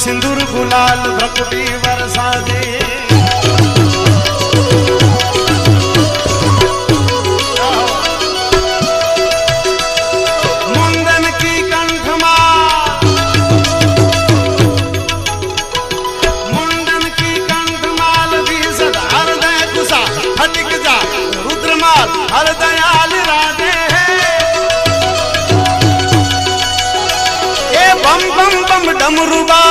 सिंदूर गुलाल भ्रकुटी वर्षा दे। मुंडन की कंठमाल, मुंडन की कंठमाल भी सदा हृदय कुशा फटिक जा रुद्रमाल हरदयाल राधे है। ए बम बम बम डमरुबा